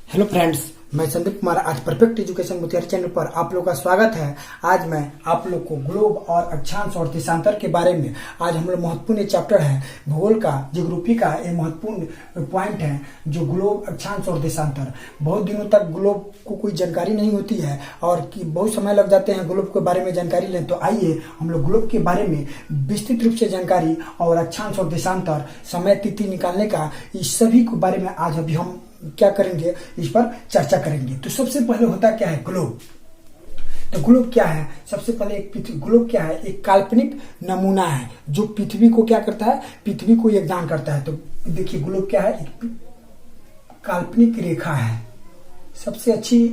Hello friends, मैं संदीप कुमार आज perfect education Motihari channel पर आप लोग का स्वागत है। आज मैं आप लोग को ग्लोब और अक्षांश और देशांतर के बारे में आज हम लोग महत्वपूर्ण चैप्टर है भूगोल का, ज्योग्राफी का एक महत्वपूर्ण पॉइंट है जो ग्लोब, अक्षांश और देशांतर। बहुत दिनों तक ग्लोब को कोई जानकारी नहीं होती है और कि बहुत समय लग जाते हैं ग्लोब के बारे में जानकारी लें। तो आइए हम लोग ग्लोब के बारे में विस्तृत रूप से जानकारी और अक्षांश और देशांतर, समय तिथि निकालने का, इस सभी के बारे में आज अभी हम क्या करेंगे, इस पर चर्चा करेंगे। तो सबसे पहले होता क्या है ग्लोब। तो ग्लोब क्या है? सबसे पहले ग्लोब क्या है? एक काल्पनिक नमूना है जो पृथ्वी को क्या करता है, पृथ्वी को योगदान करता है। तो देखिए ग्लोब क्या है, एक काल्पनिक रेखा है। सबसे अच्छी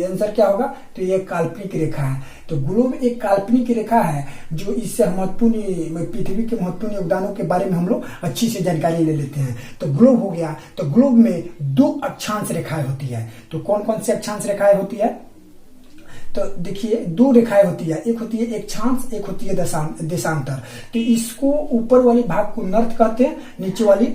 आंसर क्या होगा? तो ये काल्पनिक रेखा है। तो ग्लोब एक काल्पनिक रेखा है जो इससे महत्वपूर्ण पृथ्वी के महत्वपूर्ण योगदानों के बारे में हम लोग अच्छी से जानकारी ले लेते हैं। तो ग्लोब हो गया। तो ग्लोब में दो अक्षांश रेखाएं होती है। तो कौन कौन सी अक्षांश रेखाएं होती है? तो देखिए दो रेखाएं होती है, एक होती है अक्षांश, एक होती है देशांतर। तो इसको ऊपर वाली भाग को नॉर्थ कहते हैं, नीचे वाली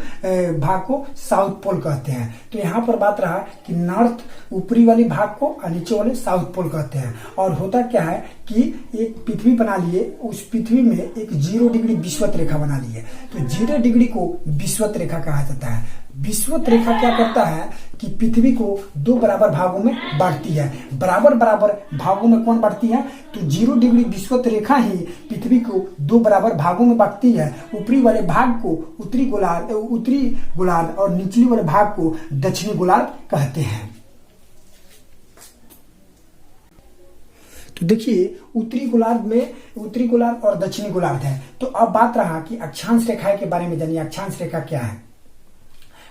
भाग को साउथ पोल कहते हैं। तो यहाँ पर बात रहा कि नॉर्थ ऊपरी वाली भाग को और नीचे वाले साउथ पोल कहते हैं। और होता क्या है कि एक पृथ्वी बना लिए, उस पृथ्वी में एक 0 डिग्री विषुवत रेखा बना लिए। तो 0 डिग्री को विषुवत रेखा कहा जाता है। विषुवत रेखा क्या करता है कि पृथ्वी को दो बराबर भागों में बांटती है। बराबर बराबर भागों में कौन बांटती है? तो 0 डिग्री विषुवत रेखा ही पृथ्वी को दो बराबर भागों में बांटती है। ऊपरी वाले भाग को उत्तरी गोलार्ध और निचली वाले भाग को दक्षिणी गोलार्ध कहते हैं। तो देखिए उत्तरी गोलार्ध और दक्षिणी गोलार्ध है। तो अब बात रहा कि अक्षांश रेखा के बारे में जानिए। अक्षांश रेखा क्या है?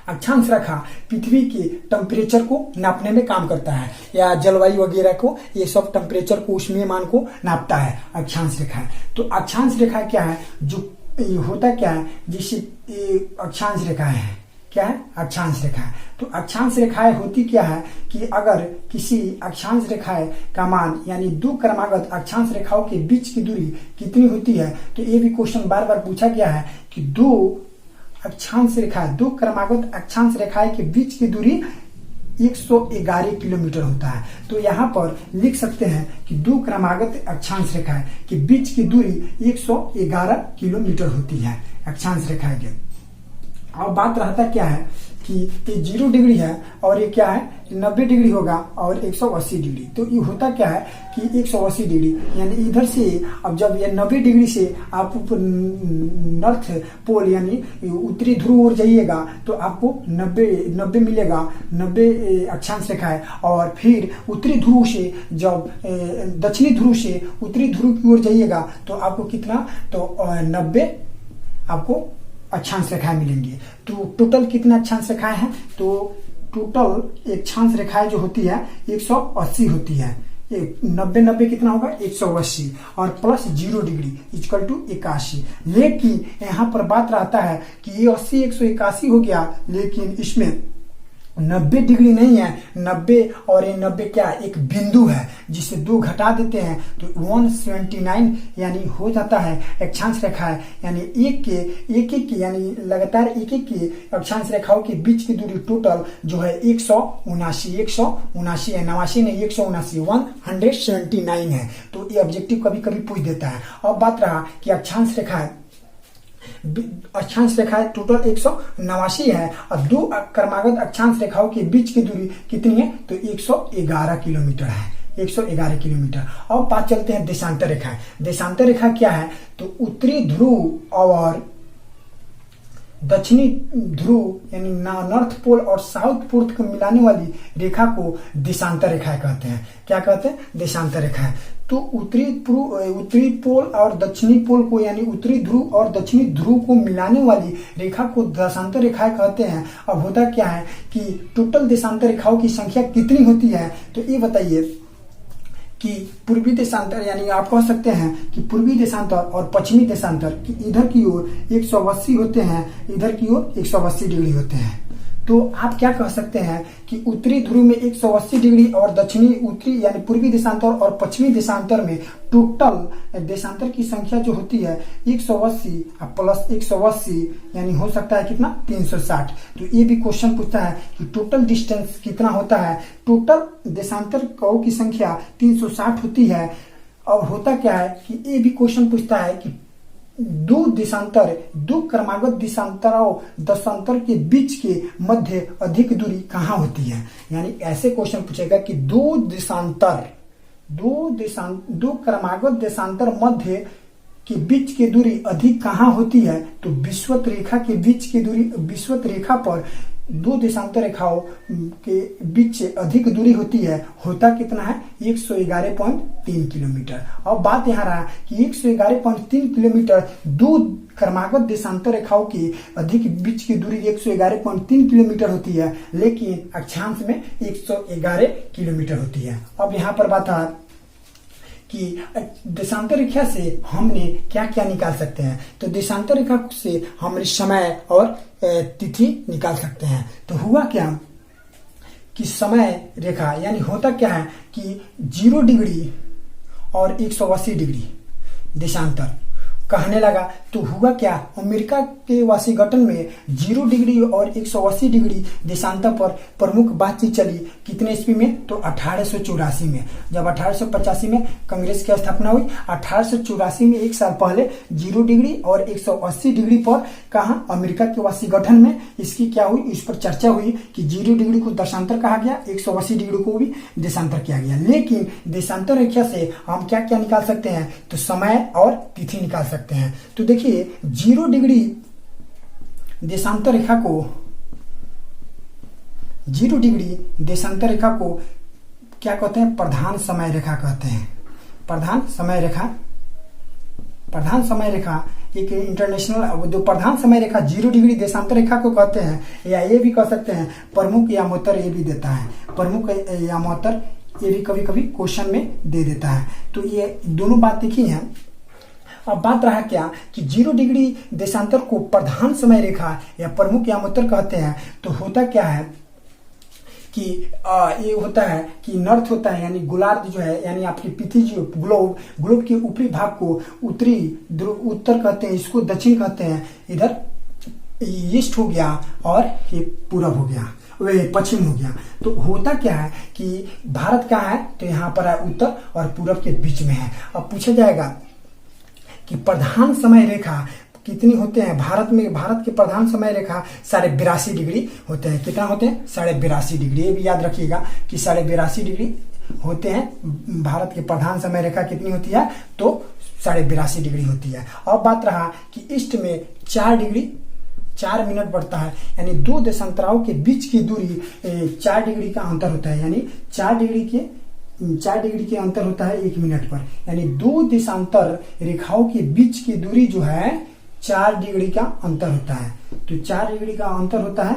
अक्षांश रेखा पृथ्वी के टेम्परेचर को नापने में काम करता है, या जलवायु वगैरह को, ये सब टेम्परेचर को, उष्मीय मान को नापता है अक्षांश रेखा। तो अक्षांश रेखा क्या है? जो होता क्या है, जिससे अक्षांश रेखा है, क्या है? अक्षांश रेखा। तो अक्षांश रेखाएं होती क्या है कि अगर किसी अक्षांश रेखाएं का मान यानी दो क्रमागत अक्षांश रेखाओं के बीच की दूरी कितनी होती है। तो ये भी क्वेश्चन बार बार पूछा गया है कि दो क्रमागत अक्षांश रेखाएं के बीच की दूरी 111 किलोमीटर होता है। तो यहाँ पर लिख सकते हैं कि दो क्रमागत अक्षांश रेखाएं के बीच की दूरी 111 किलोमीटर होती है अक्षांश रेखाएं के। और बात रहता क्या है कि ये 0 डिग्री है और ये क्या है, 90 डिग्री होगा और 180 डिग्री। तो ये होता क्या है कि 180 डिग्री यानी इधर से, अब जब ये 90 डिग्री से आप नॉर्थ पोल यानी उत्तरी ध्रुव ओर जाइएगा तो आपको 90 मिलेगा, 90 अक्षांश रेखा है। और फिर उत्तरी ध्रुव से जब दक्षिणी ध्रुव से उत्तरी ध्रुव की ओर जाइएगा तो आपको कितना, तो 90 आपको अक्षांश रेखाएं मिलेंगी। तो टोटल कितना अक्षांश रेखाएं हैं? तो टोटल अक्षांश रेखाएं जो होती है 180 होती है। 90 कितना होगा? 180 और प्लस 0 डिग्री इक्वल टू 81। लेकिन यहाँ पर बात रहता है कि ये 80 181 हो गया, लेकिन इसमें 90 डिग्री नहीं है, 90 और ये 90 क्या एक बिंदु है, जिसे 2 घटा देते हैं तो 179 यानी हो जाता है अक्षांश रेखा है। यानी एक यानी लगातार एक की अक्षांश रेखाओं के बीच की दूरी टोटल जो है 179 है, 89 नहीं 179 है। तो ये ऑब्जेक्टिव कभी कभी पूछ देता है। अब बात रहा कि अक्षांश रेखा टोटल 189 है और दो क्रमागत अक्षांश रेखाओं के बीच की दूरी कितनी है? तो 111 किलोमीटर है, 111 किलोमीटर। अब बात चलते हैं देशांतर रेखा। देशांतर रेखा क्या है? तो उत्तरी ध्रुव और दक्षिणी ध्रुव यानी नॉर्थ पोल और साउथ पोल को मिलाने वाली रेखा को देशांतर रेखा कहते हैं। क्या कहते हैं? देशांतर रेखा। तो उत्तरी पोल और दक्षिणी पोल को यानी उत्तरी ध्रुव और दक्षिणी ध्रुव को मिलाने वाली रेखा को देशांतर रेखाएं कहते हैं। अब होता क्या है कि टोटल देशांतर रेखाओं की संख्या कितनी होती है? तो ये बताइए कि पूर्वी देशांतर यानी आप कह सकते हैं कि पूर्वी देशांतर और पश्चिमी देशांतर की इधर की ओर 180 होते हैं, इधर की ओर 180 डिग्री होते हैं। तो आप क्या कह सकते हैं कि उत्तरी ध्रुव में 180 डिग्री और दक्षिणी उत्तरी यानी पूर्वी देशांतर और पश्चिमी देशांतर में टोटल देशांतर की संख्या जो होती है 180 प्लस 180 यानी हो सकता है कितना 360। तो ये भी क्वेश्चन पूछता है कि टोटल डिस्टेंस कितना होता है। टोटल देशांतर की संख्या 360 होती है। और होता क्या है कि ये भी क्वेश्चन पूछता है कि दो क्रमागत देशांतर के बीच के मध्य अधिक दूरी कहाँ होती है। यानी ऐसे क्वेश्चन पूछेगा कि दो क्रमागत देशांतर मध्य के बीच की दूरी अधिक कहाँ होती है। तो विषुवत रेखा के बीच की दूरी, विषुवत रेखा पर दो देशांतर रेखाओं के बीच से अधिक दूरी होती है। होता कितना है 111.3 किलोमीटर। अब बात यहाँ रहा कि 111.3 किलोमीटर दो क्रमागत देशांतर रेखाओं की अधिक बीच की दूरी 111.3 किलोमीटर होती है, लेकिन अक्षांश में 111 किलोमीटर होती है। अब यहाँ पर बात है कि देशांतर रेखा से हमने क्या क्या निकाल सकते हैं। तो देशांतर रेखा से हम समय और तिथि निकाल सकते हैं। तो हुआ क्या कि समय रेखा यानी होता क्या है कि 0 डिग्री और 180 डिग्री देशांतर कहने लगा। तो हुआ क्या, अमेरिका के वाशिंगटन में 0 डिग्री और 180 डिग्री देशांतर पर प्रमुख बातचीत चली। कितने ईस्वी में, तो 1884 में। जब 1885 में कांग्रेस की स्थापना हुई, 1884 में 1 साल पहले 0 डिग्री और 180 डिग्री पर कहा अमेरिका के वाशिंगटन में इसकी क्या हुई, इस पर चर्चा हुई कि 0 डिग्री को देशांतर कहा गया, 180 डिग्री को भी देशांतर किया गया। लेकिन देशांतर रेखा से हम क्या क्या निकाल सकते हैं, तो समय और तिथि निकाल सकते हैं। तो देखिए 0 डिग्री देशांतर रेखा को 0 डिग्री देशांतर रेखा को क्या कहते हैं, प्रधान समय रेखा कहते हैं। प्रधान समय रेखा एक इंटरनेशनल जो प्रधान समय रेखा 0 डिग्री देशांतर रेखा को कहते हैं, या ये भी कह सकते हैं प्रमुख या मोतर, ये भी देता है प्रमुख या मोतर, ये भी कभी कभी क्वेश्चन में दे देता है। तो ये दोनों बात देखी है। अब बात रहा क्या कि 0 डिग्री देशांतर को प्रधान समय रेखा या प्रमुख यामोत्तर कहते हैं। तो होता क्या है कि ये होता है कि नॉर्थ होता है यानी गोलार्ध जो है, यानी आपकी पृथ्वी जो ग्लोब के ऊपरी भाग को उत्तरी ध्रुव उत्तर कहते हैं, इसको दक्षिण कहते हैं। इधर ईस्ट हो गया और ये पूरब हो गया, वे पश्चिम हो गया। तो होता क्या है कि भारत कहाँ है, तो यहाँ पर है उत्तर और पूरब के बीच में है। अब पूछा जाएगा कि प्रधान समय रेखा कितनी होते हैं भारत में। भारत के प्रधान समय रेखा 82.5 डिग्री होते हैं। कितना होते हैं, 82.5 डिग्री। ये भी याद रखिएगा कि 82.5 डिग्री होते हैं। भारत के प्रधान समय रेखा कितनी होती है, तो 82.5 डिग्री होती है। अब बात रहा कि ईस्ट में 4 डिग्री 4 मिनट बढ़ता है, यानी दो देशांतराओं के बीच की दूरी 4 डिग्री का अंतर होता है। यानी 4 डिग्री के अंतर होता है 1 मिनट पर। यानी दो देशांतर रेखाओं के बीच की दूरी जो है 4 डिग्री का अंतर होता है। तो 4 डिग्री का अंतर होता है,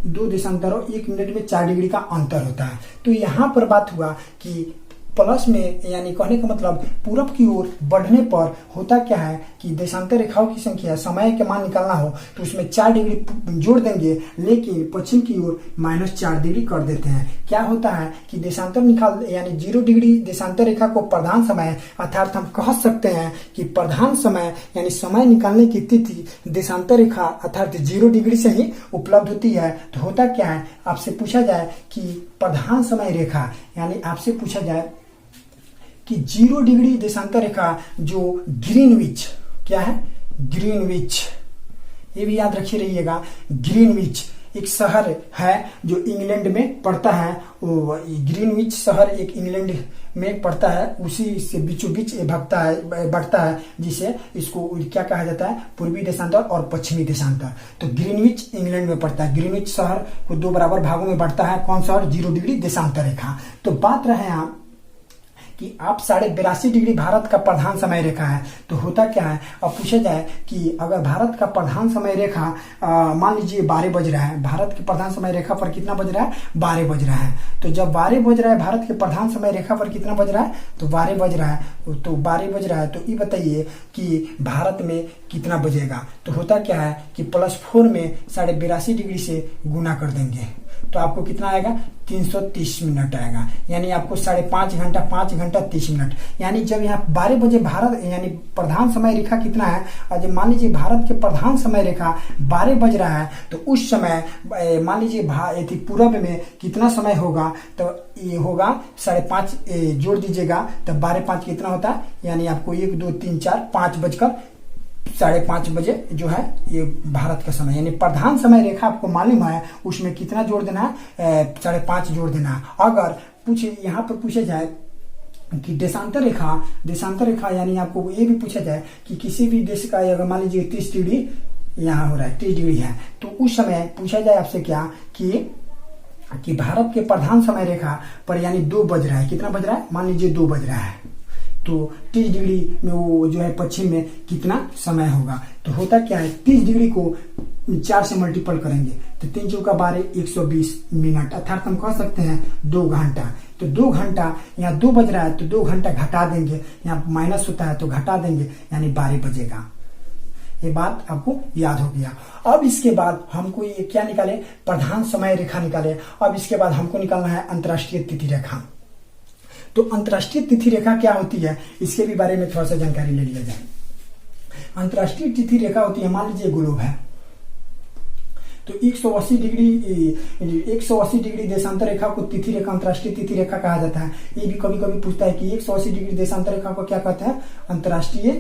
दो देशांतरों 1 मिनट में 4 डिग्री का अंतर होता है। तो यहाँ पर बात हुआ कि प्लस में, यानी कहने का मतलब पूरब की ओर बढ़ने पर होता क्या है कि देशांतर रेखाओं की संख्या, समय के मान निकालना हो तो उसमें 4 डिग्री जोड़ देंगे, लेकिन पश्चिम की ओर -4 डिग्री कर देते हैं। क्या होता है कि देशांतर निकाल, यानी 0 डिग्री देशांतर रेखा को प्रधान समय, अर्थात हम कह सकते हैं कि प्रधान समय यानी समय निकालने की तिथि देशांतर रेखा अर्थात 0 डिग्री से ही उपलब्ध होती है। तो होता क्या है, आपसे पूछा जाए कि प्रधान समय रेखा, यानी आपसे पूछा जाए कि 0 डिग्री देशांतर रेखा जो ग्रीनविच, क्या है, ग्रीनविच, ये भी याद रखिए रहिएगा। ग्रीनविच एक शहर है जो इंग्लैंड में पड़ता है। ग्रीनविच शहर एक इंग्लैंड में पड़ता है, उसी से बीचों बीच बढ़ता है, जिसे इसको क्या कहा जाता है, पूर्वी देशांतर और पश्चिमी देशांतर। तो ग्रीनविच इंग्लैंड में पड़ता है। ग्रीनविच शहर को 2 बराबर भागों में बढ़ता है। कौन शहर, 0 डिग्री देशांतर रेखा। तो बात रहे यहाँ कि आप 82.5 डिग्री भारत का प्रधान समय रेखा है, तो होता क्या है, अब पूछा जाए कि अगर भारत का प्रधान समय रेखा मान लीजिए 12 बज रहा है, भारत के प्रधान समय रेखा पर कितना बज रहा है, 12 बज रहा है। तो जब 12 बज रहा है भारत के प्रधान समय रेखा पर कितना बज रहा है, तो 12 बज रहा है, तो 12 बज रहा है, तो ये बताइए कि भारत में कितना बजेगा। तो होता क्या है कि +4 में 82.5 डिग्री से गुना कर देंगे, तो आपको कितना आएगा, 330 मिनट आएगा। यानी आपको 5.5 घंटा, 5 घंटा 30 मिनट। यानी जब यहाँ 12 बजे भारत यानी प्रधान समय रेखा कितना है, और जब मान लीजिए भारत के प्रधान समय रेखा 12 बज रहा है, तो उस समय मान लीजिए पूरब में कितना समय होगा, तो ये होगा 5.5 जोड़ दीजिएगा, तब 12 5 कितना होता है, यानी आपको 1 2 3 4 5 बजकर 5:30 बजे जो है ये भारत का समय, यानी प्रधान समय रेखा आपको मालूम है, उसमें कितना जोड़ देना है, 5.5 जोड़ देना है। अगर यहाँ पर पूछा जाए कि देशांतर रेखा यानी आपको ये भी पूछा जाए कि किसी भी देश का अगर मान लीजिए 30 डिग्री यहाँ हो रहा है, 30 डिग्री है, तो उस समय पूछा जाए आपसे क्या कि भारत के प्रधान समय रेखा पर यानी 2 बज रहा है, कितना बज रहा है, मान लीजिए 2 बज रहा है, तो 30 डिग्री में वो जो है पश्चिम में कितना समय होगा। तो होता क्या है, 30 डिग्री को 4 से मल्टीपल करेंगे तो 3 चौका 12 120 मिनट, अर्थात हम कह सकते हैं 2 घंटा। तो 2 घंटा, यहाँ 2 बज रहा है तो 2 घंटा घटा देंगे, यहाँ माइनस होता है तो घटा देंगे, यानी 12 बजेगा। ये बात आपको याद हो गया। अब इसके बाद हमको ये क्या निकाले, प्रधान समय रेखा निकाले। अब इसके बाद हमको निकालना है अंतर्राष्ट्रीय तिथि रेखा। तो अंतर्राष्ट्रीय तिथि रेखा क्या होती है, इसके भी बारे में थोड़ा सा जानकारी ले लिया जाए। अंतर्राष्ट्रीय तिथि रेखा होती है, मान लीजिए ग्लोब है, तो 180 डिग्री देशांतर रेखा को तिथि रेखा, अंतर्राष्ट्रीय तिथि रेखा कहा जाता है। ये भी कभी कभी पूछता है कि 180 डिग्री देशांतर रेखा को क्या कहते हैं, अंतर्राष्ट्रीय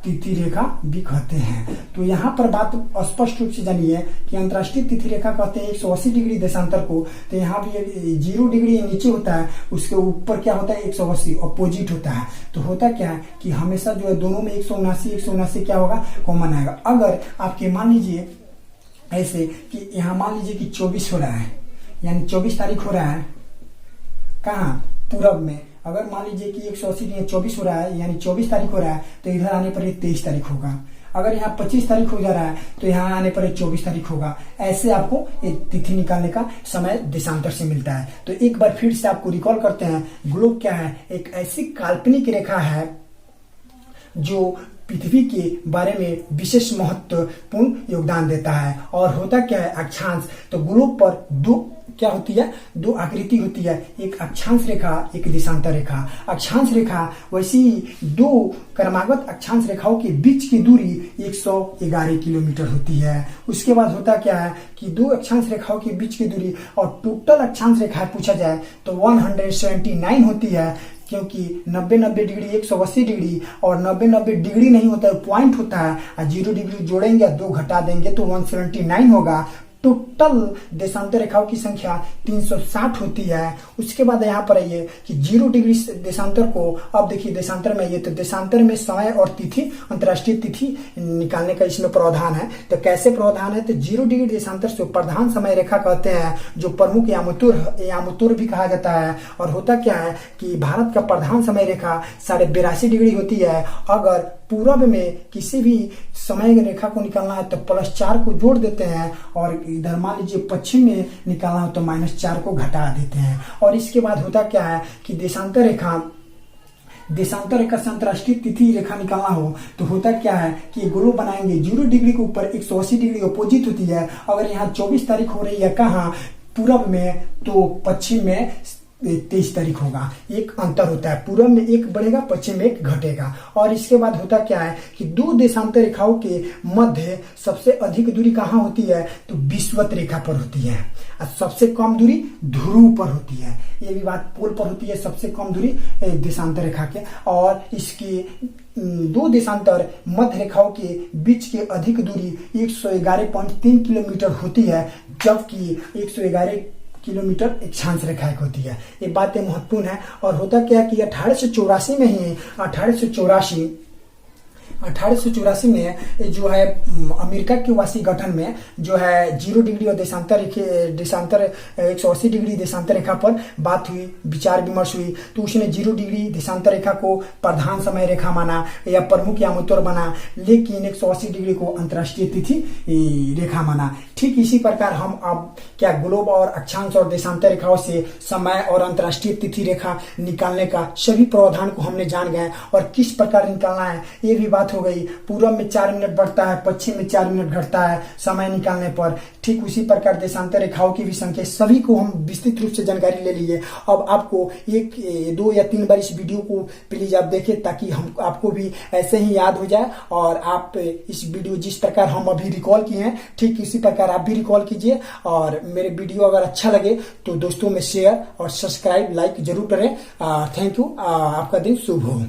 तिथि रेखा भी कहते हैं। तो यहाँ पर बात स्पष्ट रूप से जानिए कि अंतर्राष्ट्रीय तिथि रेखा कहते हैं 180 डिग्री देशांतर को। तो यहाँ भी 0 डिग्री नीचे होता है, उसके ऊपर क्या होता है 180 अपोजिट होता है। तो होता क्या है कि हमेशा जो है दोनों में 179 क्या होगा, कॉमन आएगा। अगर आपके मान लीजिए ऐसे कि यहाँ मान लीजिए कि 24 हो रहा है, यानी 24 तारीख हो रहा है कहाँ, पूरब में। अगर मान लीजिए कि 180 24 हो रहा है, यानी 24 तारीख हो रहा है, तो इधर आने पर 23 तारीख होगा। अगर यहाँ 25 तारीख हो जा रहा है तो यहाँ आने पर 24 तारीख होगा। ऐसे आपको एक तिथि निकालने का समय देशांतर से मिलता है। तो एक बार फिर से आपको रिकॉल करते हैं, ग्लोब क्या है, एक ऐसी काल्पनिक रेखा है जो पृथ्वी के बारे में विशेष महत्वपूर्ण योगदान देता है। और होता क्या है, अक्षांश। तो ग्लोब पर दो क्या होती है, 2 आकृति होती है, एक अक्षांश रेखा, एक देशांतर रेखा। अक्षांश रेखा वैसी 2 क्रमागत अक्षांश रेखाओं के बीच की दूरी 111 किलोमीटर होती है। उसके बाद होता क्या है कि 2 अक्षांश रेखाओं के बीच की दूरी और टोटल अक्षांश रेखा पूछा जाए तो 179 होती है, क्योंकि 90 डिग्री 180 डिग्री और 90 डिग्री नहीं होता है, पॉइंट होता है, और 0 डिग्री जोड़ेंगे 2 घटा देंगे तो 179 होगा। टोटल देशांतर रेखाओं की संख्या 360 होती है। उसके बाद यहाँ पर आइए कि 0 डिग्री देशांतर को, अब देखिए देशांतर में, ये तो देशांतर में समय और तिथि, अंतर्राष्ट्रीय तिथि निकालने का इसमें प्रावधान है। तो कैसे प्रावधान है, तो 0 डिग्री देशांतर से प्रधान समय रेखा कहते हैं, जो प्रमुख यामुतुर भी कहा जाता है। और होता क्या है कि भारत का प्रधान समय रेखा 82.5 डिग्री होती है। अगर पूरब में किसी भी समय रेखा को निकालना है तो +4 को जोड़ देते हैं, और इधर मान लीजिए पश्चिम में निकालना हो तो -4 को घटा देते हैं। और इसके बाद होता क्या है कि देशांतर रेखा से अंतर्राष्ट्रीय तिथि रेखा निकालना हो तो होता क्या है कि ग्लोब बनाएंगे, 0 डिग्री के ऊपर 180 डिग्री अपोजिट होती है। अगर यहाँ 24 तारीख हो रही है कहाँ, पूरब में, तो पश्चिम में 23 तारीख होगा। एक अंतर होता है, पूरब में 1 बढ़ेगा, पश्चिम में 1 घटेगा। और इसके बाद होता क्या है कि 2 देशांतर रेखाओं के मध्य सबसे अधिक दूरी कहाँ होती है, तो विषुवत रेखा पर होती है, और सबसे कम दूरी ध्रुव पर होती है। ये भी बात पोल पर होती है, सबसे कम दूरी देशांतर रेखा के। और इसकी 2 देशांतर मध्य रेखाओं के बीच की अधिक दूरी 111.3 किलोमीटर होती है, जबकि 111 किलोमीटर अक्षांश रेखा होती है। ये बातें महत्वपूर्ण है। और होता क्या है कि 1884 में ही 1884 में जो है अमेरिका के वासी गठन में जो है 0 डिग्री और देशांतर 180 डिग्री देशांतर रेखा पर बात हुई, विचार विमर्श हुई। तो उसने 0 डिग्री देशांतर रेखा को प्रधान समय रेखा माना या प्रमुख यामोत्तर बना, लेकिन 180 डिग्री को अंतर्राष्ट्रीय तिथि रेखा माना। ठीक इसी प्रकार हम अब क्या ग्लोब और अक्षांश और देशांतर रेखाओं से समय और अंतर्राष्ट्रीय तिथि रेखा निकालने का सभी प्रावधान को हमने जान गए और किस प्रकार निकालना है ये भी बात हो गई। पूर्व में 4 मिनट बढ़ता है, पश्चिम में 4 मिनट घटता है समय निकालने पर। ठीक उसी प्रकार देशांतर रेखाओं की भी संख्या, सभी को हम विस्तृत रूप से जानकारी ले लिए। अब आपको 1, 2 या 3 बार इस वीडियो को प्लीज आप देखें ताकि हम आपको भी ऐसे ही याद हो जाए और आप इस वीडियो जिस प्रकार हम अभी रिकॉल किए हैं ठीक इसी प्रकार आप भी रिकॉल कीजिए। और मेरे वीडियो अगर अच्छा लगे तो दोस्तों में शेयर और सब्सक्राइब लाइक जरूर करें। Thank you. आपका दिन शुभ हो।